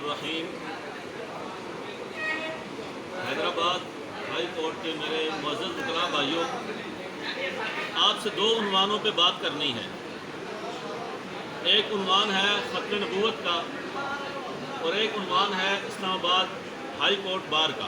الرحیم۔ Hyderabad high court کے میرے معزز وکلاء بھائیوں، آپ سے دو عنوانوں پہ بات کرنی ہے۔ ایک عنوان ہے ختم نبوت کا اور ایک عنوان ہے اسلام آباد ہائی کورٹ بار کا۔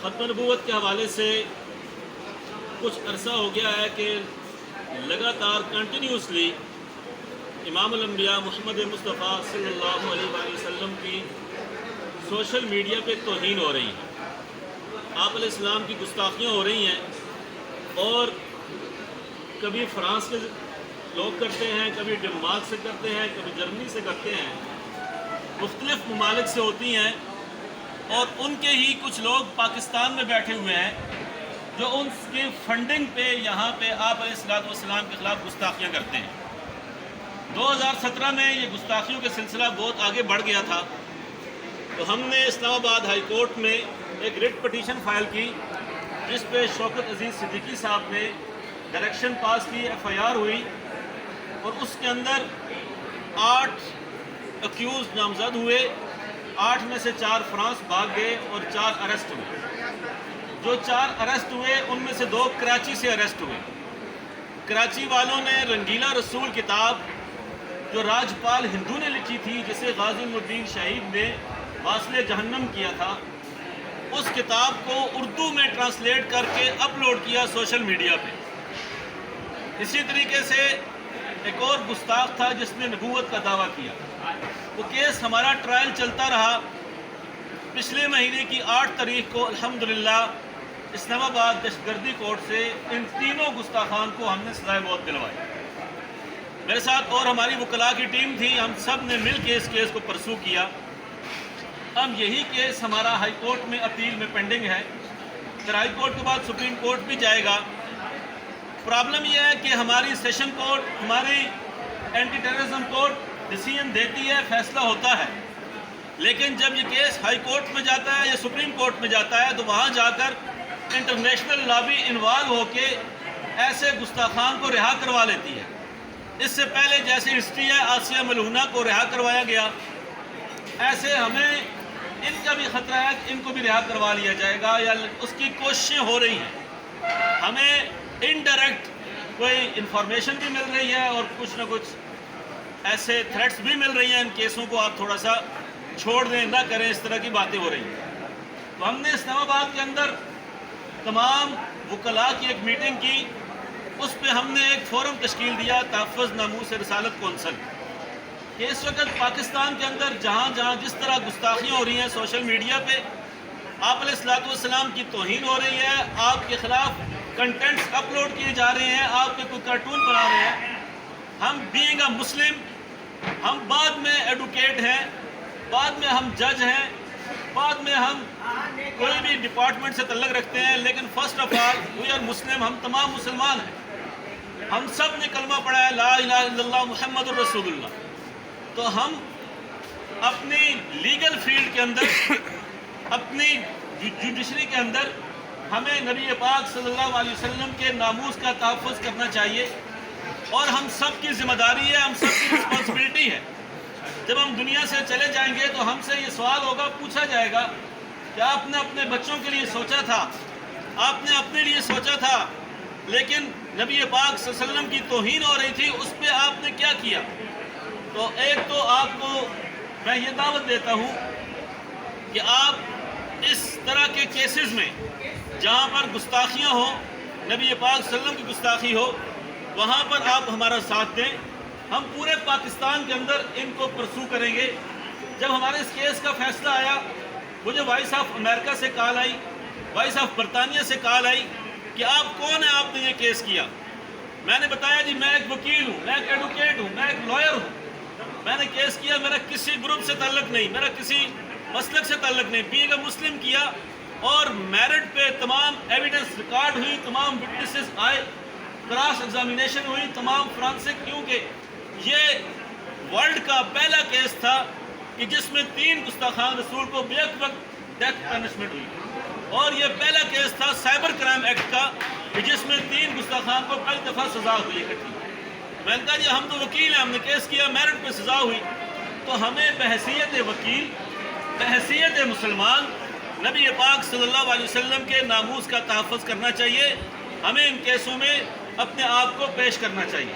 ختم نبوت کے حوالے سے کچھ عرصہ ہو گیا ہے کہ لگاتار کنٹینیوسلی امام الانبیاء محمد مصطفیٰ صلی اللہ علیہ وآلہ وسلم کی سوشل میڈیا پہ توہین ہو رہی ہے، آپ علیہ السلام کی گستاخیاں ہو رہی ہیں، اور کبھی فرانس کے لوگ کرتے ہیں، کبھی ڈنمارک سے کرتے ہیں، کبھی جرمنی سے کرتے ہیں، مختلف ممالک سے ہوتی ہیں، اور ان کے ہی کچھ لوگ پاکستان میں بیٹھے ہوئے ہیں جو ان کی فنڈنگ پہ یہاں پہ آپ علیہ السلام کے خلاف گستاخیاں کرتے ہیں۔ 2017 میں یہ گستاخیوں کا سلسلہ بہت آگے بڑھ گیا تھا، تو ہم نے اسلام آباد ہائی کورٹ میں ایک ریٹ پٹیشن فائل کی، جس پہ شوکت عزیز صدیقی صاحب نے ڈائریکشن پاس کی، FIR ہوئی، اور اس کے اندر 8 اکیوز نامزد ہوئے، 8 میں سے 4 فرانس بھاگ گئے اور 4 اریسٹ ہوئے۔ جو 4 اریسٹ ہوئے ان میں سے 2 کراچی سے اریسٹ ہوئے۔ کراچی والوں نے رنگیلا رسول کتاب جو راجپال ہندو نے لکھی تھی، جسے غازی الدین شہید نے واصل جہنم کیا تھا، اس کتاب کو اردو میں ٹرانسلیٹ کر کے اپلوڈ کیا سوشل میڈیا پہ۔ اسی طریقے سے ایک اور گستاخ تھا جس نے نبوت کا دعویٰ کیا۔ وہ کیس ہمارا ٹرائل چلتا رہا۔ پچھلے مہینے کی 8 تاریخ کو الحمدللہ اسلام آباد دہشت گردی کورٹ سے ان تینوں گستاخان کو ہم نے سزائے موت دلوائی۔ میرے ساتھ اور ہماری وکلاء کی ٹیم تھی، ہم سب نے مل کے اس کیس کو پرسو کیا۔ اب یہی کیس ہمارا ہائی کورٹ میں اپیل میں پینڈنگ ہے، پھر ہائی کورٹ کے بعد سپریم کورٹ بھی جائے گا۔ پرابلم یہ ہے کہ ہماری سیشن کورٹ، ہماری اینٹی ٹیررزم کورٹ ڈیسیژن دیتی ہے، فیصلہ ہوتا ہے، لیکن جب یہ کیس ہائی کورٹ میں جاتا ہے یا سپریم کورٹ میں جاتا ہے تو وہاں جا کر انٹرنیشنل لابی انوالو ہو کے ایسے گستاخان کو رہا کروا لیتی ہے۔ اس سے پہلے جیسے ہسٹری ہے، آسیہ ملہونہ کو رہا کروایا گیا، ایسے ہمیں ان کا بھی خطرہ ہے کہ ان کو بھی رہا کروا لیا جائے گا، یا اس کی کوششیں ہو رہی ہیں۔ ہمیں انڈائریکٹ کوئی انفارمیشن بھی مل رہی ہے اور کچھ نہ کچھ ایسے تھریٹس بھی مل رہی ہیں، ان کیسوں کو آپ تھوڑا سا چھوڑ دیں، نہ کریں، اس طرح کی باتیں ہو رہی ہیں۔ تو ہم نے اسلام آباد کے اندر تمام وکلاء کی ایک میٹنگ کی، اس پہ ہم نے ایک فورم تشکیل دیا، تحفظ ناموس رسالت کونسل، کہ اس وقت پاکستان کے اندر جہاں جہاں جس طرح گستاخیاں ہو رہی ہیں سوشل میڈیا پہ، آپ علیہ السلام کی توہین ہو رہی ہے، آپ کے خلاف کنٹینٹس اپلوڈ کیے جا رہے ہیں، آپ کے کوئی کارٹون بنا رہے ہیں، ہم بینگ اے مسلم، ہم بعد میں ایڈوکیٹ ہیں، بعد میں ہم جج ہیں، بعد میں ہم کوئی بھی ڈپارٹمنٹ سے تعلق رکھتے ہیں، لیکن first of all we are Muslim, ہم تمام مسلمان ہیں، ہم سب نے کلمہ پڑھا ہے لا الہ الا اللہ محمد الرسول اللہ۔ تو ہم اپنی لیگل فیلڈ کے اندر، اپنی جوڈیشری کے اندر، ہمیں نبی پاک صلی اللہ علیہ وسلم کے ناموس کا تحفظ کرنا چاہیے، اور ہم سب کی ذمہ داری ہے، ہم سب کی رسپانسبلٹی ہے۔ جب ہم دنیا سے چلے جائیں گے تو ہم سے یہ سوال ہوگا، پوچھا جائے گا کہ آپ نے اپنے بچوں کے لیے سوچا تھا، آپ نے اپنے لیے سوچا تھا، لیکن نبی پاک صلی اللہ علیہ وسلم کی توہین ہو رہی تھی، اس پہ آپ نے کیا کیا؟ تو ایک تو آپ کو میں یہ دعوت دیتا ہوں کہ آپ اس طرح کے کیسز میں جہاں پر گستاخیاں ہوں، نبی پاک صلی اللہ علیہ وسلم کی گستاخی ہو، وہاں پر آپ ہمارا ساتھ دیں۔ ہم پورے پاکستان کے اندر ان کو پرسو کریں گے۔ جب ہمارے اس کیس کا فیصلہ آیا، مجھے وائس آف امریکہ سے کال آئی، وائس آف برطانیہ سے کال آئی کہ آپ کون ہیں، آپ نے یہ کیس کیا؟ میں نے بتایا جی میں ایک وکیل ہوں، میں ایک ایڈوکیٹ ہوں، میں ایک لائر ہوں، میں نے کیس کیا، میرا کسی گروپ سے تعلق نہیں، میرا کسی مسلک سے تعلق نہیں، بینگ اے مسلم کیا، اور میرٹ پہ تمام ایویڈنس ریکارڈ ہوئی، تمام وٹنسز آئے، کراس ایگزامینیشن ہوئی، تمام فرانسک، کیونکہ یہ ورلڈ کا پہلا کیس تھا کہ جس میں 3 گستاخان رسول کو بیک وقت ڈیتھ پنشمنٹ ہوئی، اور یہ پہلا کیس تھا سائبر کرائم ایکٹ کا کہ جس میں 3 گستاخان کو پہلی دفعہ سزا ہوئی اکٹھی۔ میں نے کہا جی ہم تو وکیل ہیں، ہم نے کیس کیا، میرٹ پہ سزا ہوئی، تو ہمیں بحیثیت وکیل، بحیثیت مسلمان نبی پاک صلی اللہ علیہ وسلم کے ناموس کا تحفظ کرنا چاہیے. ہمیں ان کیسوں میں اپنے آپ کو پیش کرنا چاہیے.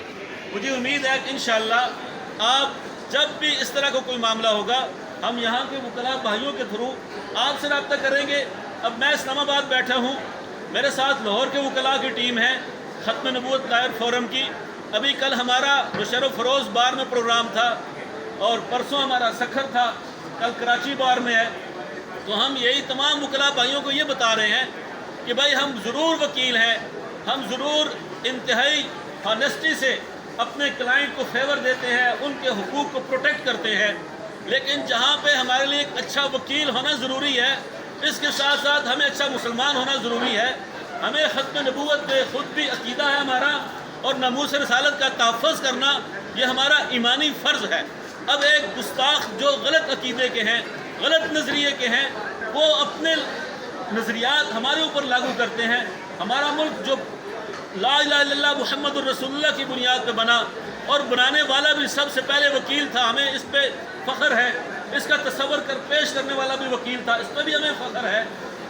مجھے امید ہے کہ انشاءاللہ آپ جب بھی اس طرح کا کوئی معاملہ ہوگا ہم یہاں کے وکلاء بھائیوں کے تھرو آپ سے رابطہ کریں گے. اب میں اسلام آباد بیٹھا ہوں، میرے ساتھ لاہور کے وکلاء کی ٹیم ہے ختم نبوت لائر فورم کی. ابھی کل ہمارا مشرف فروز بار میں پروگرام تھا اور پرسوں ہمارا سکھر تھا، کل کراچی بار میں ہے. تو ہم یہی تمام وکلاء بھائیوں کو یہ بتا رہے ہیں کہ بھائی ہم ضرور وکیل ہیں، ہم ضرور انتہائی ہانیسٹی سے اپنے کلائنٹ کو فیور دیتے ہیں، ان کے حقوق کو پروٹیکٹ کرتے ہیں. لیکن جہاں پہ ہمارے لیے ایک اچھا وکیل ہونا ضروری ہے، اس کے ساتھ ساتھ ہمیں اچھا مسلمان ہونا ضروری ہے. ہمیں ختم نبوت پہ خود بھی عقیدہ ہے ہمارا، اور ناموس رسالت کا تحفظ کرنا یہ ہمارا ایمانی فرض ہے. اب ایک گستاخ جو غلط عقیدے کے ہیں، غلط نظریے کے ہیں، وہ اپنے نظریات ہمارے اوپر لاگو کرتے ہیں. ہمارا ملک جو لا الہ الا اللہ محمد الرسول اللہ کی بنیاد پہ بنا، اور بنانے والا بھی سب سے پہلے وکیل تھا، ہمیں اس پہ فخر ہے. اس کا تصور کر پیش کرنے والا بھی وکیل تھا، اس پہ بھی ہمیں فخر ہے.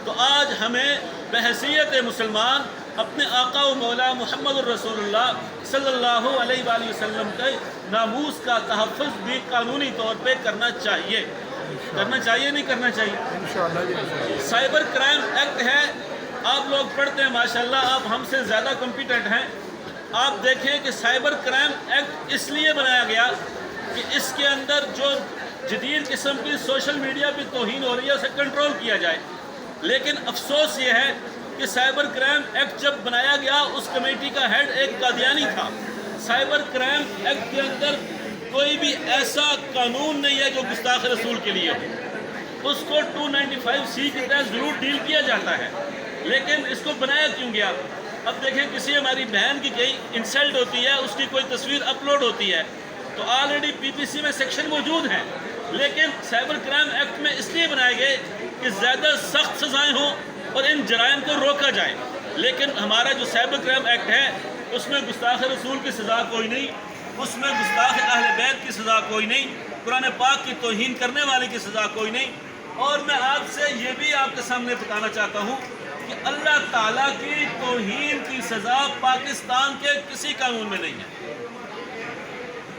تو آج ہمیں بحیثیت مسلمان اپنے آقا و مولا محمد الرسول اللہ صلی اللہ علیہ وآلہ وسلم کے ناموس کا تحفظ بھی قانونی طور پہ کرنا چاہیے. کرنا چاہیے نہیں کرنا چاہیے؟ سائبر کرائم ایکٹ ہے، آپ لوگ پڑھتے ہیں ماشاءاللہ، آپ ہم سے زیادہ کمپیٹنٹ ہیں. آپ دیکھیں کہ سائبر کرائم ایکٹ اس لیے بنایا گیا کہ اس کے اندر جو جدید قسم کی سوشل میڈیا پہ توہین ہو رہی ہے اسے کنٹرول کیا جائے. لیکن افسوس یہ ہے کہ سائبر کرائم ایکٹ جب بنایا گیا اس کمیٹی کا ہیڈ ایک قادیانی تھا. سائبر کرائم ایکٹ کے اندر کوئی بھی ایسا قانون نہیں ہے جو گستاخ رسول کے لیے ہو. اس کو 295C کے تحت ضرور ڈیل کیا جاتا ہے، لیکن اس کو بنایا کیوں گیا؟ اب دیکھیں کسی ہماری بہن کی کہیں انسلٹ ہوتی ہے، اس کی کوئی تصویر اپلوڈ ہوتی ہے تو آلریڈی PPC میں سیکشن موجود ہیں، لیکن سائبر کرائم ایکٹ میں اس لیے بنائے گئے کہ زیادہ سخت سزائیں ہوں اور ان جرائم کو روکا جائے. لیکن ہمارا جو سائبر کرائم ایکٹ ہے اس میں گستاخ رسول کی سزا کوئی نہیں، اس میں گستاخ اہل بیت کی سزا کوئی نہیں، قرآن پاک کی توہین کرنے والے کی سزا کوئی نہیں. اور میں آپ سے یہ بھی آپ کے سامنے بتانا چاہتا ہوں کہ اللہ تعالیٰ کی توہین کی سزا پاکستان کے کسی قانون میں نہیں ہے.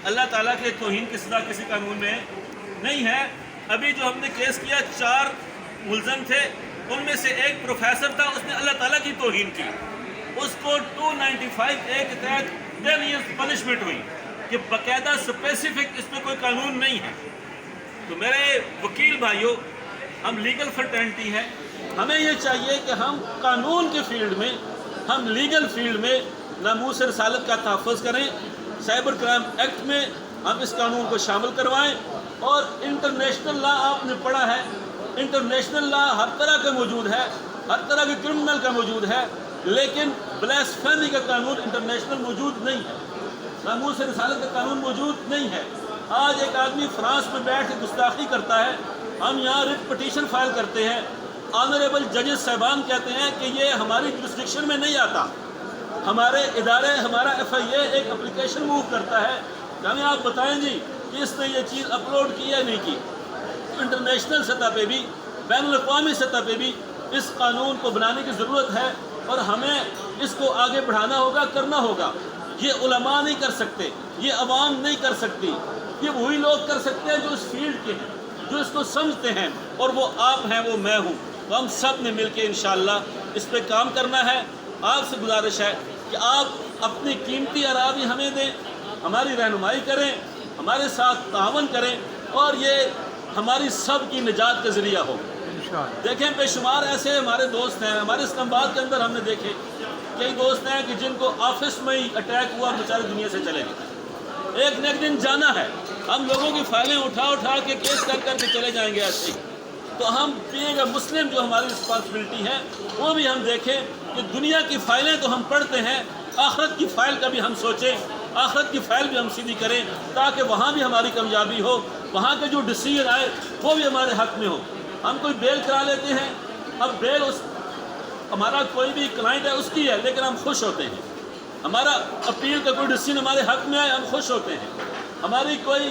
اللہ تعالیٰ کے توہین کی سزا کسی قانون میں نہیں ہے. ابھی جو ہم نے کیس کیا 4 ملزم تھے، ان میں سے ایک پروفیسر تھا، اس نے اللہ تعالیٰ کی توہین کی، اس کو 295A کے تحت 10 ایئرز پنشمنٹ ہوئی کہ باقاعدہ اسپیسیفک اس میں کوئی قانون نہیں ہے. تو میرے وکیل بھائیوں، ہم لیگل فرٹرنٹی ہیں، ہمیں یہ چاہیے کہ ہم قانون کے فیلڈ میں، ہم لیگل فیلڈ میں ناموس رسالت کا تحفظ کریں. سائبر کرائم ایکٹ میں ہم اس قانون کو شامل کروائیں. اور انٹرنیشنل لا آپ نے پڑھا ہے، انٹرنیشنل لا ہر طرح کا موجود ہے، ہر طرح کے کرمنل کا موجود ہے، لیکن بلاسفیمی کا قانون انٹرنیشنل موجود نہیں ہے، ناموس رسالت کا قانون موجود نہیں ہے. آج ایک آدمی فرانس میں بیٹھ کے گستاخی کرتا ہے، ہم یہاں ریٹ پٹیشن فائل کرتے ہیں، آنریبل ججز صاحبان کہتے ہیں کہ یہ ہماری جورسڈکشن میں نہیں آتا. ہمارے ادارے، ہمارا FIA ایک اپلیکیشن موو کرتا ہے کہ ہمیں آپ بتائیں جی کہ اس نے یہ چیز اپلوڈ کی یا نہیں کی. انٹرنیشنل سطح پہ بھی، بین الاقوامی سطح پہ بھی اس قانون کو بنانے کی ضرورت ہے، اور ہمیں اس کو آگے بڑھانا ہوگا، کرنا ہوگا. یہ علماء نہیں کر سکتے، یہ عوام نہیں کر سکتی، یہ وہی لوگ کر سکتے ہیں جو اس فیلڈ کے ہیں، جو اس کو سمجھتے ہیں، اور وہ آپ ہیں، وہ میں ہوں. تو ہم سب نے مل کے انشاءاللہ اس پہ کام کرنا ہے. آپ سے گزارش ہے کہ آپ اپنی قیمتی آراء ہمیں دیں، ہماری رہنمائی کریں، ہمارے ساتھ تعاون کریں، اور یہ ہماری سب کی نجات کا ذریعہ ہو. دیکھیں بے شمار ایسے ہمارے دوست ہیں، ہمارے اسلام آباد کے اندر ہم نے دیکھے کئی دوست ہیں کہ جن کو آفس میں ہی اٹیک ہوا، بیچارے دنیا سے چلے گئے. ایک نہ ایک دن جانا ہے. ہم لوگوں کی فائلیں اٹھا کے کیس کر کے چلے جائیں گے ایسے ہی. تو ہم بینگ اے مسلم جو ہماری رسپانسبلٹی ہے وہ بھی ہم دیکھیں کہ دنیا کی فائلیں تو ہم پڑھتے ہیں، آخرت کی فائل کا بھی ہم سوچیں، آخرت کی فائل بھی ہم سیدھی کریں، تاکہ وہاں بھی ہماری کامیابی ہو، وہاں کے جو ڈیسیجن آئے وہ بھی ہمارے حق میں ہو. ہم کوئی بیل کرا لیتے ہیں، اب بیل ہمارا کوئی بھی کلائنٹ ہے اس کی ہے، لیکن ہم خوش ہوتے ہیں. ہمارا اپیل کا کوئی ڈیسیجن ہمارے حق میں آئے، ہم خوش ہوتے ہیں. ہماری کوئی